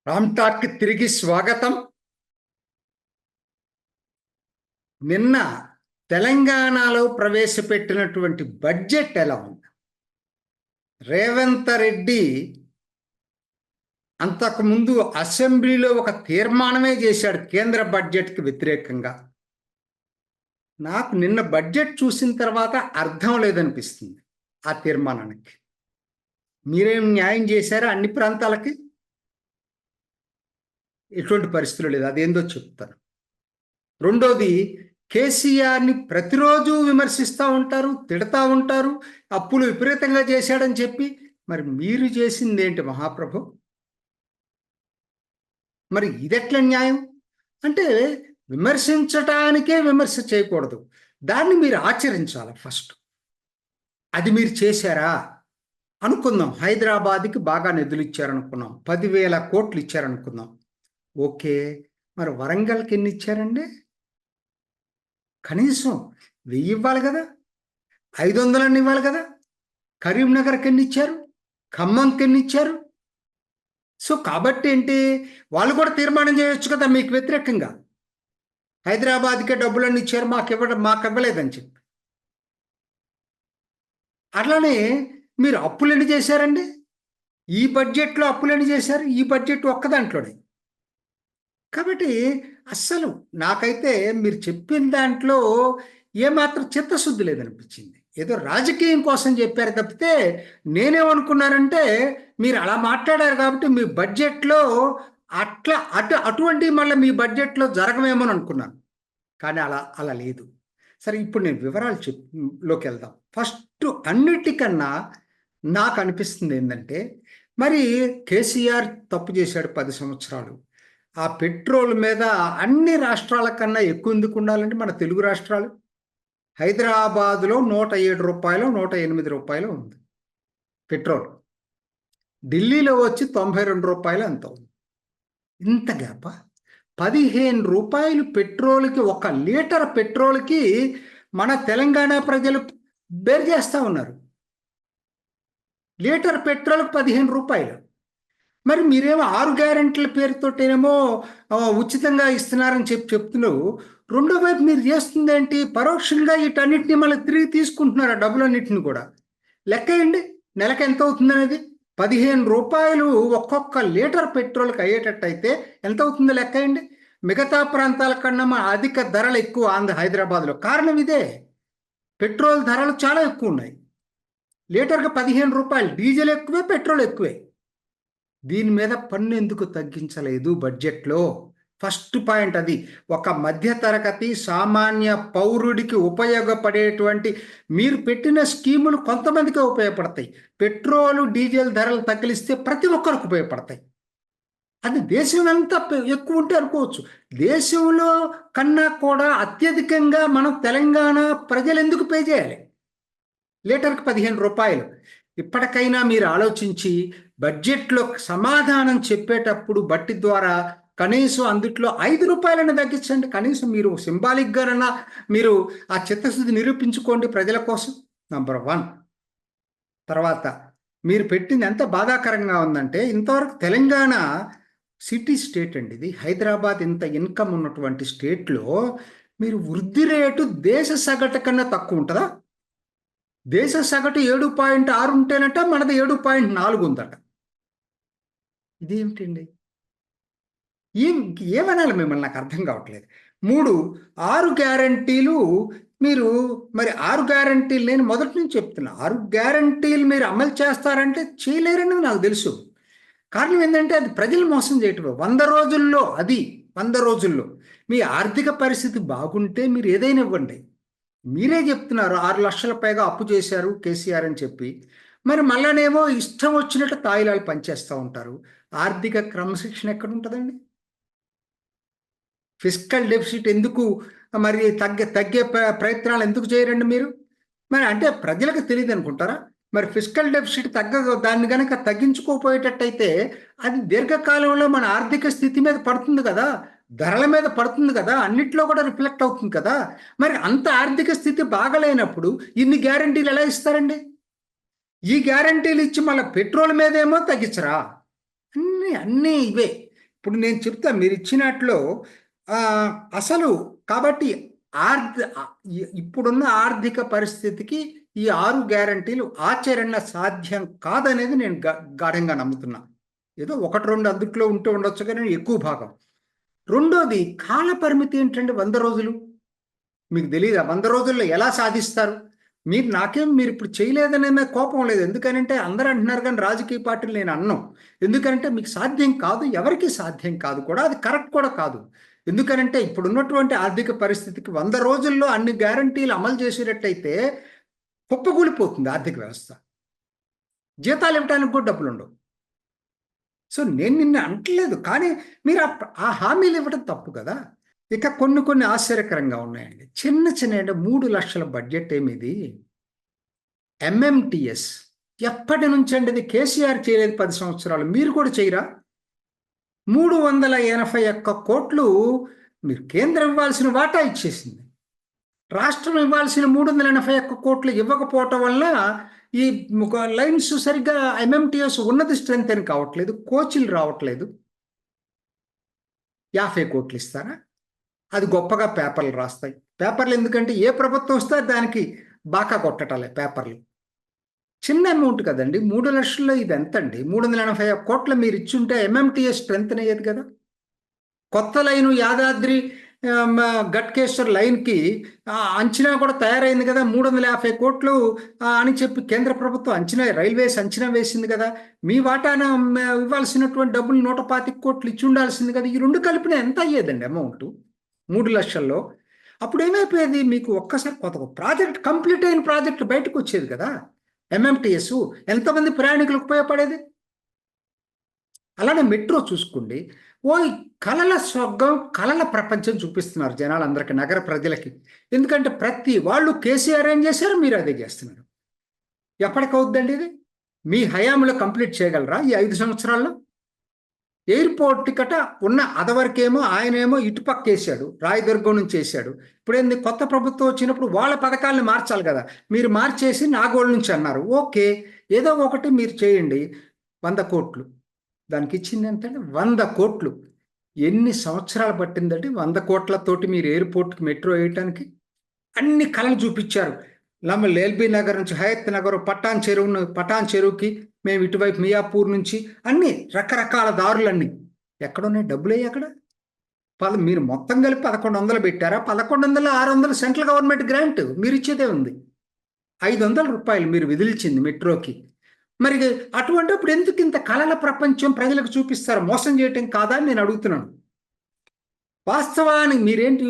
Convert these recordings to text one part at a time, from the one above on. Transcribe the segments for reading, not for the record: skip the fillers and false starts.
Ram talk తిరిగి స్వాగతం. నిన్న తెలంగాణలో ప్రవేశపెట్టినటువంటి బడ్జెట్ ఎలా ఉంది? రేవంత్ రెడ్డి అంతకుముందు అసెంబ్లీలో ఒక తీర్మానమే చేశాడు కేంద్ర బడ్జెట్కి వ్యతిరేకంగా. నాకు నిన్న బడ్జెట్ చూసిన తర్వాత అర్థం లేదనిపిస్తుంది ఆ తీర్మానానికి. మీరేం న్యాయం చేశారా అన్ని ప్రాంతాలకి? ఎటువంటి పరిస్థితులు లేదు, అదేందో చెప్తాను. రెండోది, కేసీఆర్ని ప్రతిరోజు విమర్శిస్తూ ఉంటారు, తిడతా ఉంటారు, అప్పులు విపరీతంగా చేశాడని చెప్పి. మరి మీరు చేసింది ఏంటి మహాప్రభు? మరి ఇదెట్ల న్యాయం? అంటే విమర్శించటానికే విమర్శ చేయకూడదు, దాన్ని మీరు ఆచరించాలి ఫస్ట్. అది మీరు చేశారా? అనుకుందాం, హైదరాబాద్కి బాగా నిధులు ఇచ్చారనుకున్నాం, 10,000 కోట్లు ఇచ్చారనుకుందాం. ఓకే, మరి వరంగల్కి ఎన్ని ఇచ్చారండి? కనీసం 1000 ఇవ్వాలి కదా, 500 ఇవ్వాలి కదా. కరీంనగర్కి ఎన్ని ఇచ్చారు? ఖమ్మంకి ఎన్ని ఇచ్చారు? సో కాబట్టి ఏంటి, వాళ్ళు కూడా తీర్మానం చేయొచ్చు కదా మీకు వ్యతిరేకంగా. హైదరాబాద్కే డబ్బులన్నీ ఇచ్చారు, మాకు ఇవ్వలేదని చెప్పి. అట్లానే మీరు అప్పులు ఎన్ని చేశారండి? ఈ బడ్జెట్లో అప్పులు ఎన్ని చేశారు? ఈ బడ్జెట్ ఒక్క దాంట్లోనే. కాబట్టి అస్సలు నాకైతే మీరు చెప్పిన దాంట్లో ఏమాత్రం చిత్తశుద్ధి లేదనిపించింది. ఏదో రాజకీయం కోసం చెప్పారు తప్పితే, నేనేమనుకున్నానంటే మీరు అలా మాట్లాడారు కాబట్టి మీ బడ్జెట్లో అటువంటి మళ్ళీ మీ బడ్జెట్లో జరగమేమని అనుకున్నాను. కానీ అలా లేదు. సరే, ఇప్పుడు నేను వివరాలు లోకి వెళ్దాం. ఫస్ట్ అన్నిటికన్నా నాకు అనిపిస్తుంది ఏంటంటే, మరి కేసీఆర్ తప్పు చేశాడు 10 సంవత్సరాలు. ఆ పెట్రోల్ మీద అన్ని రాష్ట్రాల కన్నా ఎక్కువ ఎందుకు ఉండాలంటే మన తెలుగు రాష్ట్రాలు. హైదరాబాదులో 107 రూపాయలు 108 రూపాయలు ఉంది పెట్రోల్. ఢిల్లీలో వచ్చి 92 రూపాయలు ఎంత ఉంది. ఇంత గ్యాప్. 15 రూపాయలు పెట్రోల్కి, 1 లీటర్ పెట్రోల్కి మన తెలంగాణ ప్రజలు బేర్ చేస్తూ ఉన్నారు. లీటర్ పెట్రోల్కి 15 రూపాయలు. మరి మీరేమో 6 గ్యారెంటీల పేరుతోటేమో ఉచితంగా ఇస్తున్నారని చెప్తున్నావు. రెండో వైపు మీరు చేస్తుంది ఏంటి? పరోక్షంగా వీటన్నిటిని మళ్ళీ తిరిగి తీసుకుంటున్నారు ఆ డబ్బులన్నింటిని కూడా. లెక్కేయండి, నెలకు ఎంత అవుతుంది అనేది. 15 రూపాయలు ఒక్కొక్క లీటర్ పెట్రోల్కి అయ్యేటట్టయితే ఎంత అవుతుందో లెక్కేయండి. మిగతా ప్రాంతాల కన్నా మా అధిక ధరలు ఎక్కువ హైదరాబాద్లో. కారణం ఇదే, పెట్రోల్ ధరలు చాలా ఎక్కువ ఉన్నాయి. లీటర్కి 15 రూపాయలు, డీజిల్ ఎక్కువే, పెట్రోల్ ఎక్కువే. దీని మీద పన్ను ఎందుకు తగ్గించలేదు బడ్జెట్లో? ఫస్ట్ పాయింట్ అది. ఒక మధ్యతరగతి సామాన్య పౌరుడికి ఉపయోగపడేటువంటి మీరు పెట్టిన స్కీములు కొంతమందికే ఉపయోగపడతాయి. పెట్రోలు డీజిల్ ధరలు తగ్గిస్తే ప్రతి ఒక్కరికి ఉపయోగపడతాయి. అది దేశం అంతా ఎక్కువ ఉంటే అనుకోవచ్చు, దేశంలో కన్నా కూడా అత్యధికంగా మనం తెలంగాణ ప్రజలు ఎందుకు పే చేయాలి? లీటర్కి 15 రూపాయలు. ఇప్పటికైనా మీరు ఆలోచించి బడ్జెట్లో సమాధానం చెప్పేటప్పుడు బట్టి ద్వారా కనీసం అందుట్లో 5 రూపాయలను తగ్గించండి. కనీసం మీరు సింబాలిక్గానన్నా మీరు ఆ చిత్తశుద్ధి నిరూపించుకోండి ప్రజల కోసం. నంబర్ 1. తర్వాత మీరు పెట్టింది ఎంత బాధాకరంగా ఉందంటే, ఇంతవరకు తెలంగాణ సిటీ స్టేట్ అండి ఇది. హైదరాబాద్ ఇంత ఇన్కమ్ ఉన్నటువంటి స్టేట్లో మీరు వృద్ధి రేటు దేశ సగటు కన్నా తక్కువ ఉంటుందా? దేశ సగటు 7.6 ఉంటేనట, మనది 7.4 ఉందట. ఇదేమిటండి? ఏమనాలి మిమ్మల్ని? నాకు అర్థం కావట్లేదు. 3, 6 గ్యారంటీలు మీరు మరి 6 గ్యారంటీలు నేను మొదటి నుంచి చెప్తున్నా, 6 గ్యారంటీలు మీరు అమలు చేస్తారంటే చేయలేరని నాకు తెలుసు. కారణం ఏంటంటే అది ప్రజలు మోసం చేయటమే. 100 రోజుల్లో మీ ఆర్థిక పరిస్థితి బాగుంటే మీరు ఏదైనా ఇవ్వండి. మీరే చెప్తున్నారు 6 లక్షల పైగా అప్పు చేశారు కేసీఆర్ అని చెప్పి. మరి మళ్ళానేమో ఇష్టం వచ్చినట్టు తాయిలాలు పనిచేస్తూ ఉంటారు. ఆర్థిక క్రమశిక్షణ ఎక్కడ ఉంటుందండి? ఫిస్కల్ డెఫిసిట్ ఎందుకు మరి తగ్గే ప్రయత్నాలు ఎందుకు చేయరండి మీరు? మరి అంటే ప్రజలకు తెలియదు అనుకుంటారా? మరి ఫిస్కల్ డెఫిసిట్ దాన్ని కనుక తగ్గించుకోపోయేటట్టయితే అది దీర్ఘకాలంలో మన ఆర్థిక స్థితి మీద పడుతుంది కదా. ధరల మీద పడుతుంది కదా, అన్నిట్లో కూడా రిఫ్లెక్ట్ అవుతుంది కదా. మరి అంత ఆర్థిక స్థితి బాగలేనప్పుడు ఇన్ని గ్యారంటీలు ఎలా ఇస్తారండి? ఈ గ్యారంటీలు ఇచ్చి మళ్ళీ పెట్రోల్ మీద ఏమో తగ్గించరా? అన్నీ ఇవే. ఇప్పుడు నేను చెప్తా మీరు ఇచ్చినట్లో అసలు కాబట్టి ఇప్పుడున్న ఆర్థిక పరిస్థితికి ఈ 6 గ్యారంటీలు ఆచరణ సాధ్యం కాదనేది నేను గాఢంగా నమ్ముతున్నా. ఏదో 1-2 అందుట్లో ఉంటూ ఉండొచ్చు కానీ ఎక్కువ భాగం. రెండోది కాల పరిమితి ఏంటండి? 100 రోజులు. మీకు తెలియదా 100 రోజుల్లో ఎలా సాధిస్తారు? మీరు ఇప్పుడు చేయలేదనే కోపం లేదు. ఎందుకనంటే అందరూ అంటున్నారు కానీ రాజకీయ పార్టీలు నేను అన్నాం. ఎందుకంటే మీకు సాధ్యం కాదు, ఎవరికి సాధ్యం కాదు కూడా, అది కరెక్ట్ కూడా కాదు. ఎందుకనంటే ఇప్పుడున్నటువంటి ఆర్థిక పరిస్థితికి 100 రోజుల్లో అన్ని గ్యారంటీలు అమలు చేసేటట్టయితే కుప్పకూలిపోతుంది ఆర్థిక వ్యవస్థ. జీతాలు ఇవ్వడానికి కూడా డబ్బులు ఉండవు. సో నేను నిన్న అంటలేదు, కానీ మీరు ఆ హామీలు ఇవ్వడం తప్పు కదా. ఇక కొన్ని ఆశ్చర్యకరంగా ఉన్నాయండి. చిన్న 3 లక్షల బడ్జెట్ ఏమిది? ఎంఎంటిఎస్ ఎప్పటి నుంచి అండి? ఇది కేసీఆర్ చేయలేదు 10 సంవత్సరాలు, మీరు కూడా చేయరా? 381 కోట్లు మీరు కేంద్రం ఇవ్వాల్సిన వాటా ఇచ్చేసింది. రాష్ట్రం ఇవ్వాల్సిన 381 కోట్లు ఇవ్వకపోవటం వల్ల ఈ లైన్స్ సరిగ్గా ఎంఎంటిఎస్ ఉన్నది స్ట్రెంత్ అని కావట్లేదు, కోచ్లు రావట్లేదు. 50 కోట్లు ఇస్తారా? అది గొప్పగా పేపర్లు రాస్తాయి. పేపర్లు ఎందుకంటే ఏ ప్రభుత్వం వస్తే దానికి బాకా కొట్టటాలే పేపర్లు. చిన్న అమౌంట్ కదండి, 3 లక్షల్లో ఇది ఎంత అండి? 381 కోట్ల మీరు ఇచ్చుంటే ఎంఎంటిఎస్ స్ట్రెంత్ అయ్యేది కదా. కొత్త లైను యాదాద్రి గట్కేశ్వర్ లైన్కి అంచనా కూడా తయారైంది కదా, 350 కోట్లు అని చెప్పి కేంద్ర ప్రభుత్వం అంచనా, రైల్వేస్ అంచనా వేసింది కదా. మీ వాటాను ఇవ్వాల్సినటువంటి డబ్బులు 125 కోట్లు ఇచ్చి ఉండాల్సింది కదా. ఈ రెండు కలిపిన ఎంత అయ్యేదండి అమౌంట్ 3 లక్షల్లో? అప్పుడు ఏమైపోయేది? మీకు ఒక్కసారి కొత్త ప్రాజెక్ట్, కంప్లీట్ అయిన ప్రాజెక్ట్ బయటకు వచ్చేది కదా. ఎంఎంటిఎస్ ఎంతమంది ప్రయాణికులకు ఉపయోగపడేది? అలానే మెట్రో చూసుకోండి. కళల స్వర్గం, కళల ప్రపంచం చూపిస్తున్నారు జనాలందరికీ, నగర ప్రజలకి. ఎందుకంటే ప్రతి వాళ్ళు కేసీఆర్ ఏం చేశారు, మీరు అదే చేస్తున్నారు. ఎప్పటికవుద్దండి ఇది? మీ హయాంలో కంప్లీట్ చేయగలరా ఈ 5 సంవత్సరాల్లో? ఎయిర్పోర్ట్ టికెట్ ఉన్న అదవరకేమో ఆయనేమో ఇటుపక్క వేసాడు, రాయదుర్గం నుంచి వేసాడు. ఇప్పుడేంది, కొత్త ప్రభుత్వం వచ్చినప్పుడు వాళ్ళ పథకాలను మార్చాలి కదా. మీరు మార్చేసి నాగోల్ నుంచి అన్నారు. ఓకే, ఏదో ఒకటి మీరు చేయండి. 100 కోట్లు దానికి ఇచ్చింది ఎంతంటే 100 కోట్లు. ఎన్ని సంవత్సరాలు పట్టిందంటే 100 కోట్లతోటి మీరు ఎయిర్పోర్ట్కి మెట్రో వేయటానికి? అన్ని కళలు చూపించారు. ఎల్బీ నగర్ నుంచి హయత్ నగర్, పటాన్ చెరువుకి మేము ఇటువైపు మియాపూర్ నుంచి అన్ని రకరకాల దారులన్నీ. ఎక్కడున్నాయి డబ్బులు? అక్కడ మీరు మొత్తం కలిపి 1100 పెట్టారా? 1100, 600 సెంట్రల్ గవర్నమెంట్ గ్రాంట్ మీరు ఇచ్చేదే ఉంది. 500 రూపాయలు మీరు విధిల్చింది మెట్రోకి. మరి అటువంటిప్పుడు ఎందుకు ఇంత కళల ప్రపంచం ప్రజలకు చూపిస్తారు? మోసం చేయటం కాదా అని నేను అడుగుతున్నాను. వాస్తవానికి మీరేంటి,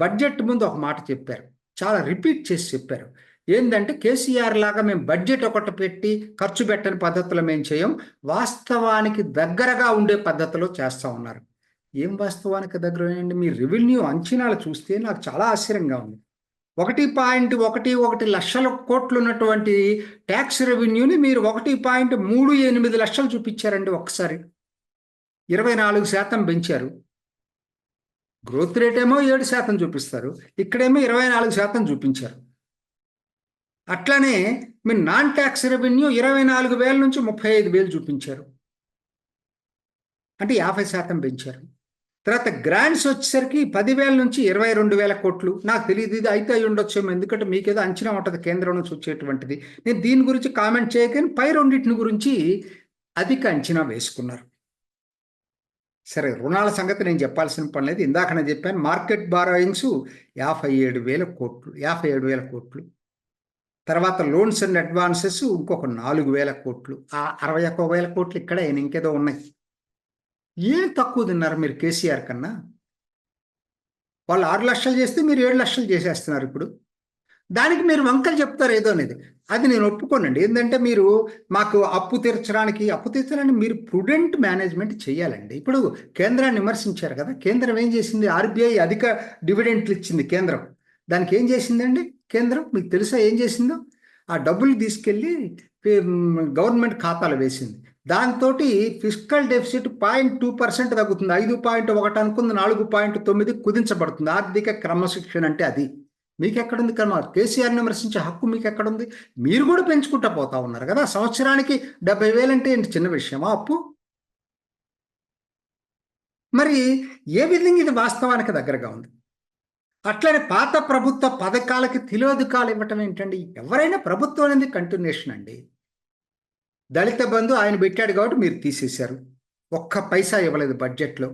బడ్జెట్ ముందు ఒక మాట చెప్పారు, చాలా రిపీట్ చేసి చెప్పారు. ఏంటంటే కేసీఆర్ లాగా మేము బడ్జెట్ ఒకటి పెట్టి ఖర్చు పెట్టని పద్ధతిలో మేము చేయం, వాస్తవానికి దగ్గరగా ఉండే పద్ధతిలో చేస్తూ ఉన్నారు. ఏం వాస్తవానికి దగ్గర అండి? మీ రెవెన్యూ అంచనాలు చూస్తే నాకు చాలా ఆశ్చర్యంగా ఉంది. 1.11 లక్షల కోట్లు ఉన్నటువంటి ట్యాక్స్ రెవెన్యూని మీరు 1.38 లక్షలు చూపించారండి ఒక్కసారి. 24% పెంచారు. గ్రోత్ రేట్ ఏమో 7% చూపిస్తారు, ఇక్కడేమో 24% చూపించారు. అట్లానే మీ నాన్ ట్యాక్స్ రెవెన్యూ 24,000 నుంచి 35,000 చూపించారు, అంటే 50% పెంచారు. తర్వాత గ్రాంట్స్ వచ్చేసరికి 10,000 నుంచి 22,000 కోట్లు. నాకు తెలియదు, ఇది అయితే అయి ఉండొచ్చేమో, ఎందుకంటే మీకేదో అంచనా ఉంటుంది కేంద్రం నుంచి వచ్చేటువంటిది. నేను దీని గురించి కామెంట్ చేయకని పై రెండింటిని గురించి అధిక అంచనా వేసుకున్నారు. సరే, రుణాల సంగతి నేను చెప్పాల్సిన పని లేదు, ఇందాక నేను చెప్పాను. మార్కెట్ బారోయింగ్స్ 57,000 కోట్లు, 57,000 కోట్లు. తర్వాత లోన్స్ అండ్ అడ్వాన్సెస్ ఇంకొక 4,000 కోట్లు. ఆ 61,000 కోట్లు ఇక్కడ ఇంకేదో ఉన్నాయి. ఏం తక్కువ తిన్నారు మీరు కేసీఆర్ కన్నా? వాళ్ళు 6 లక్షలు చేస్తే మీరు 7 లక్షలు చేసేస్తున్నారు ఇప్పుడు. దానికి మీరు వంకలు చెప్తారు ఏదో అనేది, అది నేను ఒప్పుకోనండి. ఏంటంటే మీరు మాకు అప్పు తీర్చడానికి మీరు ప్రుడెంట్ మేనేజ్మెంట్ చేయాలండి. ఇప్పుడు కేంద్రాన్ని విమర్శించారు కదా, కేంద్రం ఏం చేసింది? ఆర్బీఐ అధిక డివిడెంట్లు ఇచ్చింది కేంద్రం. దానికి ఏం చేసిందండి కేంద్రం? మీకు తెలుసా ఏం చేసిందో? ఆ డబ్బులు తీసుకెళ్ళి గవర్నమెంట్ ఖాతాలు వేసింది. దాంతో ఫిస్కల్ డెఫిసిట్ 0.2% తగ్గుతుంది. 5.1 అనుకుంది, 4.9 కుదించబడుతుంది. ఆర్థిక క్రమశిక్షణ అంటే అది. మీకెక్కడుంది కేసీఆర్ని విమర్శించే హక్కు మీకెక్కడుంది? మీరు కూడా పెంచుకుంటా పోతా ఉన్నారు కదా. సంవత్సరానికి 70,000 అంటే ఏంటి చిన్న విషయమా అప్పు? మరి ఏ విధంగా ఇది వాస్తవానికి దగ్గరగా ఉంది? అట్లనే పాత ప్రభుత్వ పథకాలకి తిలోదకాలు ఇవ్వటం ఏంటండి? ఎవరైనా ప్రభుత్వం అనేది కంటిన్యూషన్ అండి. దళిత బంధు ఆయన పెట్టాడు కాబట్టి మీరు తీసేశారు. ఒక్క పైసా ఇవ్వలేదు బడ్జెట్లో.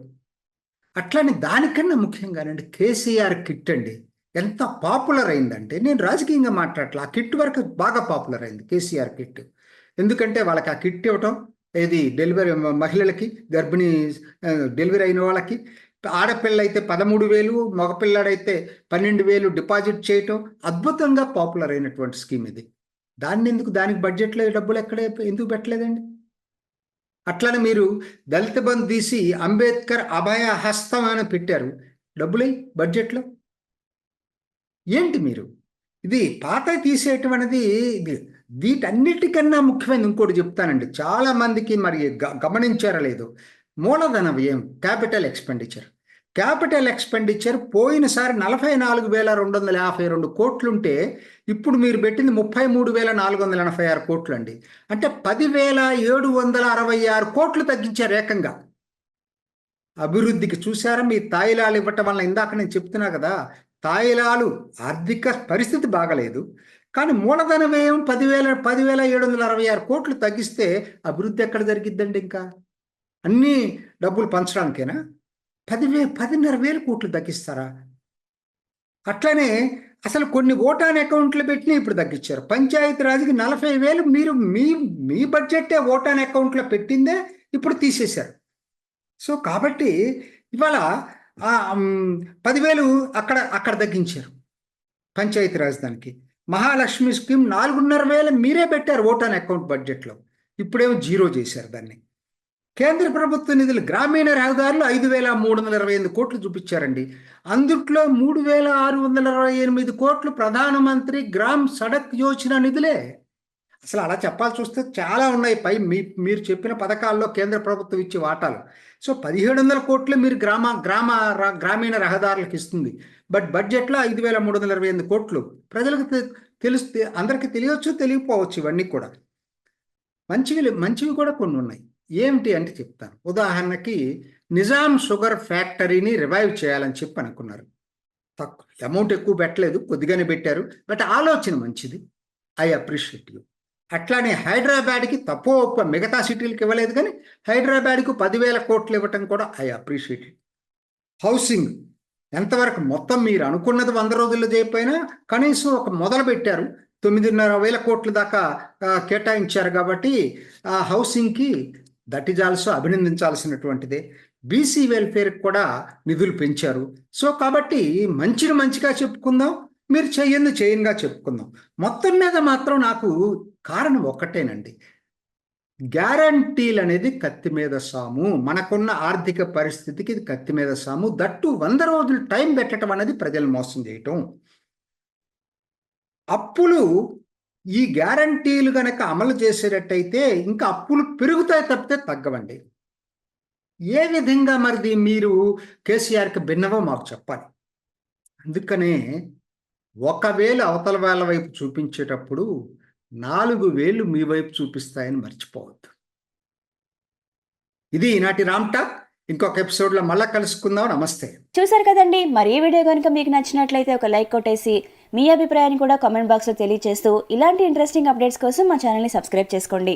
అట్లని దానికన్నా ముఖ్యంగానండి కేసీఆర్ కిట్ అండి ఎంత పాపులర్ అయిందంటే, నేను రాజకీయంగా మాట్లాడట్లా, ఆ కిట్ వరకు బాగా పాపులర్ అయింది కేసీఆర్ కిట్. ఎందుకంటే వాళ్ళకి ఆ కిట్ ఇవ్వటం, ఏది డెలివరీ మహిళలకి, గర్భిణీ డెలివరీ అయిన వాళ్ళకి, ఆడపిల్ల అయితే 13,000, మగపిల్లాడైతే 12,000 డిపాజిట్ చేయటం అద్భుతంగా పాపులర్ అయినటువంటి స్కీమ్ ఇది. దానికి బడ్జెట్లో డబ్బులు ఎందుకు పెట్టలేదండి? అట్లనే మీరు దళిత బంధు తీసి అంబేద్కర్ అభయ హస్తం అని పెట్టారు, డబ్బులై బడ్జెట్లో ఏంటి మీరు? ఇది పాత తీసేయటం అనేది వీటన్నిటికన్నా ముఖ్యమైనది ఇంకోటి చెప్తానండి. చాలా మందికి మరి గమనించారా లేదు, మూలధన వ్యయం, క్యాపిటల్ ఎక్స్పెండిచర్ పోయినసారి 44,252 కోట్లుంటే ఇప్పుడు మీరు పెట్టింది 33,486 కోట్లు అండి. అంటే 10,766 కోట్లు తగ్గించారు ఏకంగా అభివృద్ధికి. చూసారా మీ తాయిలాలు ఇవ్వటం వల్ల? ఇందాక నేను చెప్తున్నా కదా, తాయిలాలు ఆర్థిక పరిస్థితి బాగలేదు, కానీ మూలధన వ్యయం 10,766 కోట్లు తగ్గిస్తే అభివృద్ధి ఎక్కడ జరిగిద్దండి? ఇంకా అన్ని డబ్బులు పంచడానికేనా? 10,500 కోట్లు తగ్గిస్తారా? అట్లనే అసలు కొన్ని ఓటాన్ అకౌంట్లు పెట్టినా ఇప్పుడు తగ్గించారు. పంచాయతీరాజ్కి 40,000 మీరు మీ బడ్జెట్టే ఓటాన్ అకౌంట్లో పెట్టిందే ఇప్పుడు తీసేశారు. సో కాబట్టి ఇవాళ 10,000 అక్కడ తగ్గించారు పంచాయతీరాజ్ దానికి. మహాలక్ష్మి స్కీమ్ 4,500 మీరే పెట్టారు ఓటాన్ అకౌంట్ బడ్జెట్లో, ఇప్పుడేమో జీరో చేశారు దాన్ని. కేంద్ర ప్రభుత్వ నిధులు గ్రామీణ రహదారులు 5,328 కోట్లు చూపించారండి. అందుట్లో 3,628 కోట్లు ప్రధానమంత్రి గ్రామ్ సడక్ యోజన నిధులే. అసలు అలా చెప్పాల్సి వస్తే చాలా ఉన్నాయి మీరు చెప్పిన పథకాల్లో కేంద్ర ప్రభుత్వం ఇచ్చే వాటాలు. సో 1,700 కోట్లు మీరు గ్రామీణ రహదారులకు ఇస్తుంది. బడ్జెట్లో 5,328 కోట్లు. ప్రజలకు తెలిస్తే అందరికీ తెలియచ్చు, తెలియకపోవచ్చు. ఇవన్నీ కూడా మంచివి కూడా కొన్ని ఉన్నాయి. ఏమిటి అంటే చెప్తాను. ఉదాహరణకి నిజాం షుగర్ ఫ్యాక్టరీని రివైవ్ చేయాలని చెప్పి అనుకున్నారు. అమౌంట్ ఎక్కువ పెట్టలేదు, కొద్దిగానే పెట్టారు. బట్ ఆలోచన మంచిది, ఐ అప్రిషియేట్ యూ. అట్లానే హైదరాబాద్కి తక్కువ మిగతా సిటీలకు ఇవ్వలేదు, కానీ హైదరాబాద్కు 10,000 కోట్లు ఇవ్వటం కూడా ఐ అప్రిషియేట్. హౌసింగ్ ఎంతవరకు మొత్తం మీరు అనుకున్నది 100 రోజుల్లో చేయకపోయినా కనీసం ఒక మొదలు పెట్టారు. 9,500 కోట్ల దాకా కేటాయించారు. కాబట్టి ఆ హౌసింగ్కి దట్ ఈజ్ ఆల్సో అభినందించాల్సినటువంటిదే. బీసీ వెల్ఫేర్కి కూడా నిధులు పెంచారు. సో కాబట్టి మంచిగా చెప్పుకుందాం, మీరు చేయనుగా చెప్పుకుందాం. మొత్తం మీద మాత్రం నాకు కారణం ఒక్కటేనండి, గ్యారంటీలు అనేది కత్తి మీద సాము. మనకున్న ఆర్థిక పరిస్థితికి ఇది కత్తి మీద సాము. దట్టు 100 రోజులు టైం పెట్టడం అనేది ప్రజలు మోసం చేయటం. అప్పులు ఈ గ్యారంటీలు గనక అమలు చేసేటట్టయితే ఇంకా అప్పులు పెరుగుతాయి తప్పితే తగ్గవండి. ఏ విధంగా మరిది మీరు కేసీఆర్కి భిన్నమో మాకు చెప్పాలి. అందుకనే ఒకవేళ అవతల వాళ్ళ వైపు చూపించేటప్పుడు 4 వేలు మీ వైపు చూపిస్తాయని మర్చిపోవద్దు. ఇది ఈనాటి రామ్ టాక్. ఇంకొక ఎపిసోడ్లో మళ్ళీ కలుసుకుందాం. నమస్తే. చూసారు కదండి, మరి ఈ వీడియో కనుక మీకు నచ్చినట్లయితే ఒక లైక్ కొట్టేసి మీ అభిప్రాయాన్ని కూడా కామెంట్ బాక్స్లో తెలియజేస్తూ ఇలాంటి ఇంట్రెస్టింగ్ అప్డేట్స్ కోసం మా ఛానల్ని సబ్స్క్రైబ్ చేసుకోండి.